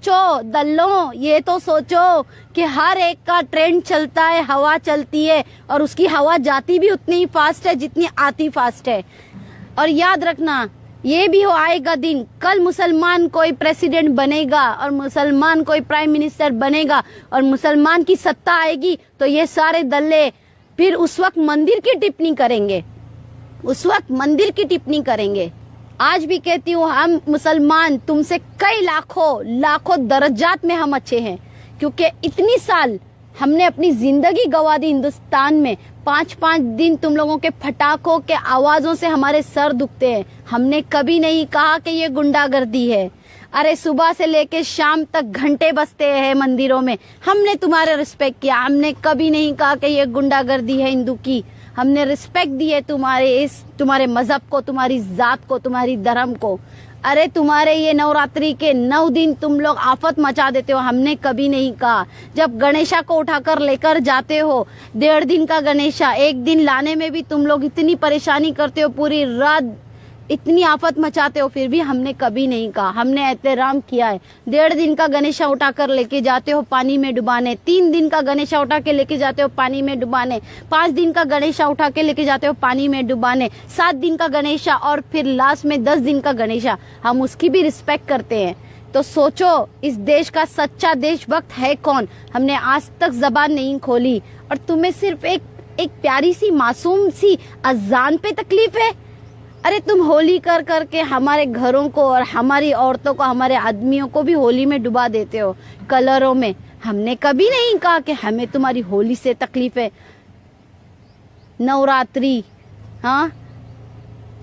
सोचो दल्लों, ये तो सोचो कि हर एक का ट्रेंड चलता है, हवा चलती है और उसकी हवा जाती भी उतनी ही फास्ट है जितनी आती फास्ट है। और याद रखना, ये भी हो आएगा दिन, कल मुसलमान कोई प्रेसिडेंट बनेगा और मुसलमान कोई प्राइम मिनिस्टर बनेगा और मुसलमान की सत्ता आएगी तो ये सारे दल्ले फिर उस वक्त मंदिर की टिप्पणी करेंगे, उस वक्त मंदिर की टिप्पणी करेंगे। आज भी कहती हूँ, हम मुसलमान तुमसे कई लाखों दर्जात में हम अच्छे हैं, क्योंकि इतनी साल हमने अपनी जिंदगी गवा दी हिंदुस्तान में। 5-5 दिन तुम लोगों के फटाकों के आवाजों से हमारे सर दुखते हैं। हमने कभी नहीं कहा कि ये गुंडागर्दी है। अरे सुबह से लेके शाम तक घंटे बजते हैं मंदिरों में, हमने तुम्हारे रिस्पेक्ट किया। हमने कभी नहीं कहा कि ये गुंडागर्दी है हिंदू की। हमने रिस्पेक्ट दी है तुम्हारे मजहब को, तुम्हारी जात को, तुम्हारी धर्म को। अरे तुम्हारे ये नवरात्रि के 9 दिन तुम लोग आफत मचा देते हो, हमने कभी नहीं कहा। जब गणेशा को उठाकर लेकर जाते हो, 1.5 दिन का गणेशा, 1 दिन लाने में भी तुम लोग इतनी परेशानी करते हो, पूरी रात इतनी आफत मचाते हो, फिर भी हमने कभी नहीं कहा। हमने एहतराम किया है। 1.5 दिन का गणेशा उठाकर लेके जाते हो पानी में डुबाने, 3 दिन का गणेशा उठा के लेके जाते हो पानी में डुबाने, 5 दिन का गणेशा उठा के लेके जाते हो पानी में डुबाने, 7 दिन का गणेशा और फिर लास्ट में 10 दिन का गणेशा, हम उसकी भी रिस्पेक्ट करते हैं। तो सोचो, इस देश का सच्चा देशभक्त है कौन? हमने आज तक जबान नहीं खोली और तुम्हें सिर्फ एक प्यारी सी मासूम सी अजान पे तकलीफ है। अरे तुम होली कर करके हमारे घरों को और हमारी औरतों को, हमारे आदमियों को भी होली में डुबा देते हो, कलरों में। हमने कभी नहीं कहा कि हमें तुम्हारी होली से तकलीफ है। नवरात्रि, हाँ,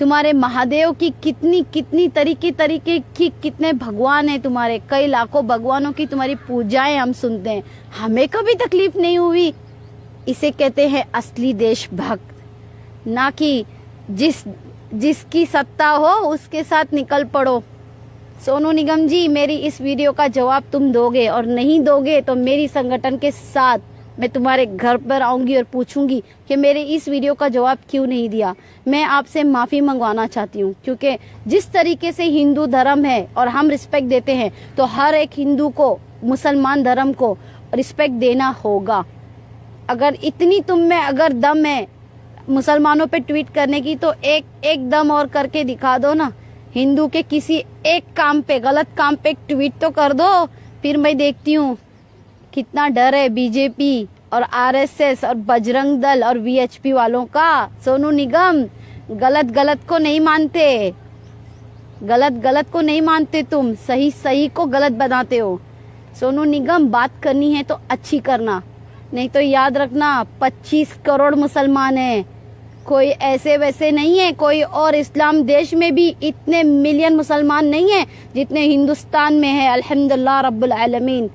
तुम्हारे महादेव की कितनी तरीके की कितने भगवान हैं तुम्हारे, कई लाखों भगवानों की तुम्हारी पूजाएं हम सुनते हैं, हमें कभी तकलीफ नहीं हुई। इसे कहते हैं असली देशभक्त, ना कि जिसकी सत्ता हो उसके साथ निकल पड़ो। सोनू निगम जी, मेरी इस वीडियो का जवाब तुम दोगे, और नहीं दोगे तो मेरी संगठन के साथ मैं तुम्हारे घर पर आऊंगी और पूछूंगी कि मेरे इस वीडियो का जवाब क्यों नहीं दिया। मैं आपसे माफी मंगवाना चाहती हूँ, क्योंकि जिस तरीके से हिंदू धर्म है और हम रिस्पेक्ट देते हैं, तो हर एक हिंदू को, मुसलमान धर्म को रिस्पेक्ट देना होगा। अगर इतनी तुम में अगर दम है मुसलमानों पे ट्वीट करने की, तो एक दम और करके दिखा दो ना। हिंदू के किसी एक काम पे, गलत काम पे एक ट्वीट तो कर दो, फिर मैं देखती हूँ कितना डर है बीजेपी और आरएसएस और बजरंग दल और वीएचपी वालों का। सोनू निगम, गलत को नहीं मानते, गलत को नहीं मानते, तुम सही को गलत बनाते हो। सोनू निगम, बात करनी है तो अच्छी करना, नहीं तो याद रखना 25 करोड़ मुसलमान हैं, कोई ऐसे वैसे नहीं है। कोई और इस्लाम देश में भी इतने मिलियन मुसलमान नहीं है जितने हिंदुस्तान में है। अल्हम्दुलिल्लाह रब्बुल आलमीन।